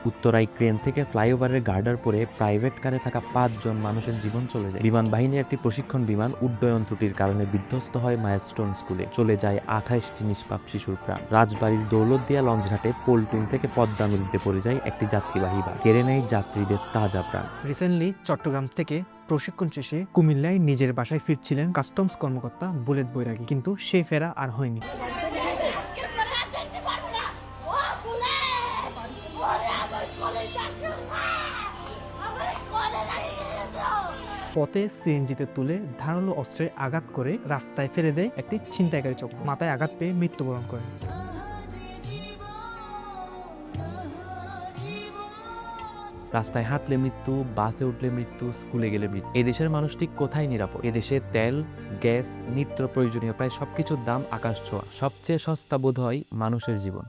উত্তরায় ক্রেন থেকে ফ্লাইওভারের গার্ডার পরে প্রাইভেট কারে থাকা 5 জন মানুষের জীবন চলে যায়। বিমান বাহিনীর একটি প্রশিক্ষণ বিমান উড্ডয়ন ত্রুটির কারণে বিধ্বস্ত হয় মাইলস্টোন স্কুলে। চলে যায় 28টি নিষ্পাপ শিশুর প্রাণ। রাজবাড়ির দৌলতদিয়া লঞ্চঘাটে পল্টুন থেকে পদ্মা নদীতে পড়ে যায় একটি যাত্রীবাহী বাস। কেড়ে নেয় যাত্রীদের তাজা প্রাণ। রিসেন্টলি চট্টগ্রাম থেকে প্রশিক্ষণ শেষে কুমিল্লায় নিজের বাসায় ফিরছিলেন কাস্টমস কর্মকর্তা বুলেট বৈরাগী, কিন্তু সেই ফেরা আর হয়নি। পথে সিএনজিতে তুলে ধারালো অস্ত্রে আঘাত করে রাস্তায় ফেলে দেয় একটি ছিনতাইকারী চক্র। মাথায় আঘাত পেয়ে মৃত্যুবরণ করে। রাস্তায় হাঁটলে মৃত্যু, বাসে উঠলে মৃত্যু, স্কুলে গেলে মৃত্যু। এদেশের মানুষ ঠিক কোথায় নিরাপদ? এদেশে তেল, গ্যাস, নিত্য প্রয়োজনীয় প্রায় সবকিছুর দাম আকাশ ছোঁয়া। সবচেয়ে সস্তা বোধ হয় মানুষের জীবন।